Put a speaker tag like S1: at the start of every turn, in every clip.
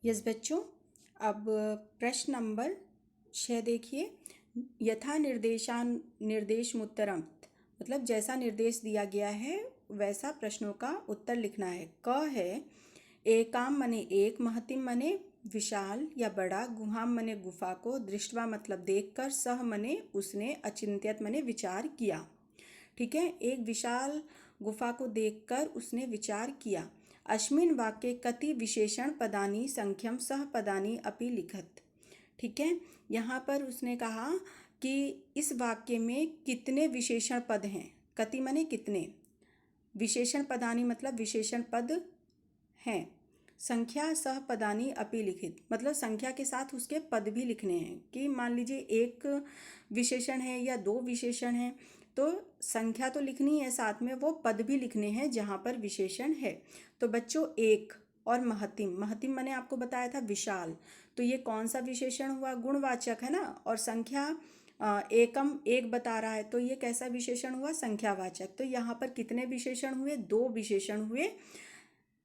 S1: Yes बच्चों, अब प्रश्न नंबर 6 देखिए। यथा निर्देशमुत्तरम, मतलब जैसा निर्देश दिया गया है वैसा प्रश्नों का उत्तर लिखना है। क है एकाम मने एक, महतिम मने विशाल या बड़ा, गुहाम मने गुफा को, दृष्टवा मतलब देखकर, सह मने उसने, अचिंत्यत मने विचार किया। ठीक है, एक विशाल गुफा को देखकर उसने विचार किया। अस्मिन् वाक्ये कति विशेषण पदानि संख्यम सह पदानि अपि लिखत। ठीक है, यहाँ पर उसने कहा कि इस वाक्य में कितने विशेषण पद हैं। कति माने कितने, विशेषण पदानि मतलब विशेषण पद हैं, संख्या सह पदानि अपि लिखित मतलब संख्या के साथ उसके पद भी लिखने हैं। कि मान लीजिए एक विशेषण है या दो विशेषण हैं तो संख्या तो लिखनी है, साथ में वो पद भी लिखने हैं जहाँ पर विशेषण है। तो बच्चों एक और महतिम, महतिम मैंने आपको बताया था विशाल, तो ये कौन सा विशेषण हुआ, गुणवाचक है ना। और संख्या एकम एक बता रहा है तो ये कैसा विशेषण हुआ, संख्यावाचक। तो यहाँ पर कितने विशेषण हुए, दो विशेषण हुए।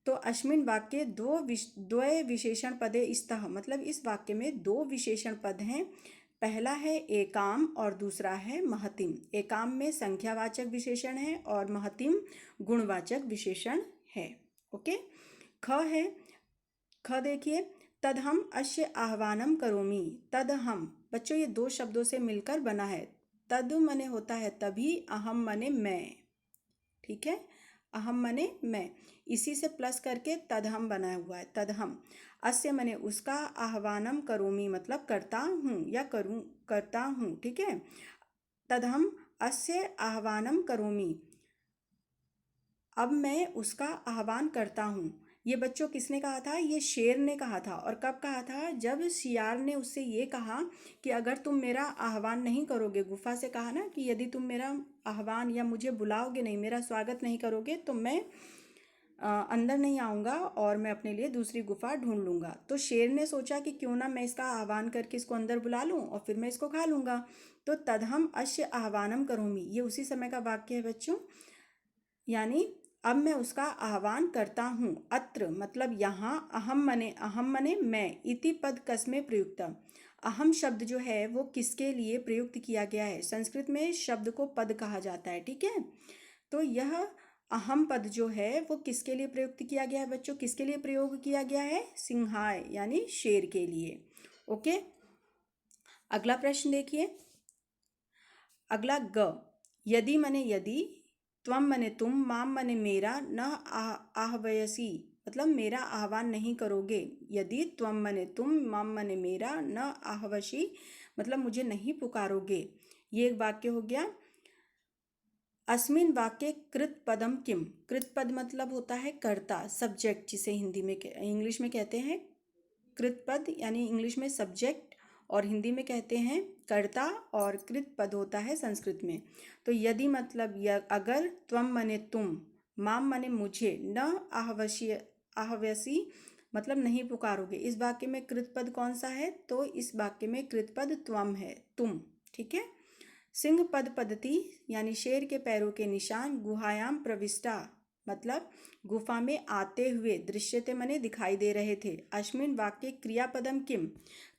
S1: तो अस्मिन् वाक्ये द्वय विशेषण पदे स्तः, मतलब इस वाक्य में दो विशेषण पद हैं। पहला है एकाम और दूसरा है महतिम। एकाम में संख्यावाचक विशेषण है और महतिम गुणवाचक विशेषण है। ओके, ख है, ख देखिए, तदहम अस्य आह्वानम करोमि। तदहम बच्चों ये दो शब्दों से मिलकर बना है। तद मने होता है तभी, अहम मने मैं। ठीक है, अहम मने मैं, इसी से प्लस करके तदहम बना हुआ है। तदहम, अस्य मने उसका, आह्वानम करोमि मतलब करता हूँ या करूँ, करता हूँ। ठीक है, तदहम अस्य आह्वानम करोमि, अब मैं उसका आह्वान करता हूँ। ये बच्चों किसने कहा था, ये शेर ने कहा था। और कब कहा था, जब शियार ने उससे ये कहा कि अगर तुम मेरा आह्वान नहीं करोगे, गुफा से कहा ना कि यदि तुम मेरा आह्वान या मुझे बुलाओगे नहीं, मेरा स्वागत नहीं करोगे तो मैं अंदर नहीं आऊँगा और मैं अपने लिए दूसरी गुफा ढूंढ लूँगा। तो शेर ने सोचा कि क्यों ना मैं इसका आह्वान करके इसको अंदर बुला लूँ और फिर मैं इसको खा लूँगा। तो तदहम अश्य आह्वानम करोमि, ये उसी समय का वाक्य है बच्चों। यानी अब मैं उसका आह्वान करता हूँ। अत्र मतलब यहाँ, अहम मने मैं, इति पद कस्मे प्रयुक्त। अहम शब्द जो है वो किसके लिए प्रयुक्त किया गया है, संस्कृत में शब्द को पद कहा जाता है। ठीक है, तो यह अहम पद जो है वो किसके लिए प्रयुक्त किया गया है बच्चों, किसके लिए प्रयोग किया गया है, सिंहाय यानी शेर के लिए। ओके, अगला प्रश्न देखिए। अगला ग, यदि मने यदि, त्वम मने तुम, माम मने मेरा, न आहवयसी मतलब मेरा आह्वान नहीं करोगे। यदि त्वम मने तुम, माम मने मेरा, न आहवशी मतलब मुझे नहीं पुकारोगे। ये एक वाक्य हो गया। अस्मिन् वाक्ये कृत पदम किम, कृत पद मतलब होता है कर्ता, सब्जेक्ट, जिसे हिंदी में इंग्लिश में कहते हैं कृत पद, यानी इंग्लिश में सब्जेक्ट और हिंदी में कहते हैं कर्ता, और कृत पद होता है संस्कृत में। तो यदि मतलब अगर, त्वम मने तुम, माम मने मुझे, न आहवसी मतलब नहीं पुकारोगे। इस वाक्य में कृत पद कौन सा है, तो इस वाक्य में कृत पद त्वम है, तुम। ठीक है, सिंह पद पद्धति यानी शेर के पैरों के निशान, गुहायाम प्रविष्टा मतलब गुफा में आते हुए, दृश्यते मने दिखाई दे रहे थे। अस्मिन् वाक्य क्रियापदम किम,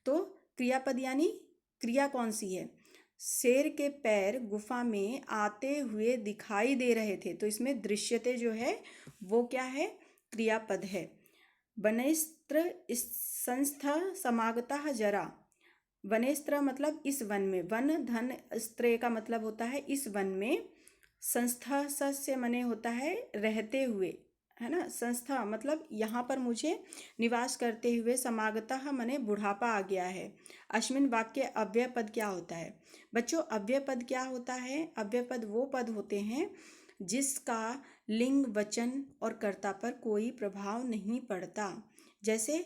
S1: तो क्रियापद यानी क्रिया कौन सी है, शेर के पैर गुफा में आते हुए दिखाई दे रहे थे, तो इसमें दृश्यते जो है वो क्या है, क्रियापद है। वनेस्त्र संस्थ समागता जरा, वनेस्त्र मतलब इस वन में, वन धन स्त्रे का मतलब होता है इस वन में। संस्था सस्य मने होता है रहते हुए, है ना। संस्था मतलब यहाँ पर मुझे निवास करते हुए, समागता मने बुढ़ापा आ गया है। अस्मिन् वाक्य अव्यय पद क्या होता है बच्चों, अव्यय पद क्या होता है, अव्यय पद वो पद होते हैं जिसका लिंग, वचन और कर्ता पर कोई प्रभाव नहीं पड़ता। जैसे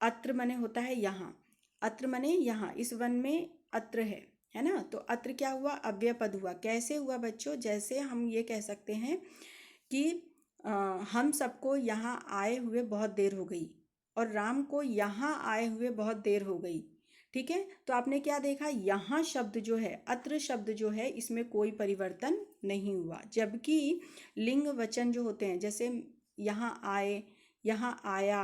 S1: अत्र मने होता है यहाँ, अत्र मने यहाँ, इस वन में अत्र है ना। तो अत्र क्या हुआ, अव्यय पद हुआ। कैसे हुआ बच्चों, जैसे हम ये कह सकते हैं कि हम सबको यहाँ आए हुए बहुत देर हो गई और राम को यहाँ आए हुए बहुत देर हो गई। ठीक है, तो आपने क्या देखा, यहाँ शब्द जो है, अत्र शब्द जो है, इसमें कोई परिवर्तन नहीं हुआ। जबकि लिंग वचन जो होते हैं, जैसे यहाँ आए, यहाँ आया,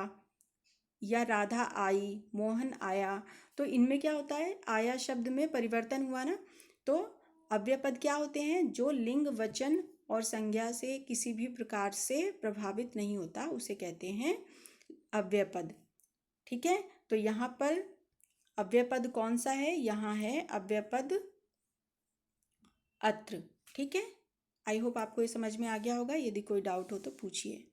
S1: या राधा आई, मोहन आया, तो इनमें क्या होता है, आया शब्द में परिवर्तन हुआ ना। तो अव्यय पद क्या होते हैं, जो लिंग वचन और संज्ञा से किसी भी प्रकार से प्रभावित नहीं होता, उसे कहते हैं अव्यय पद। ठीक है, तो यहाँ पर अव्यय पद कौन सा है, यहाँ है अव्यय पद अत्र। ठीक है, आई होप आपको ये समझ में आ गया होगा। यदि कोई डाउट हो तो पूछिए।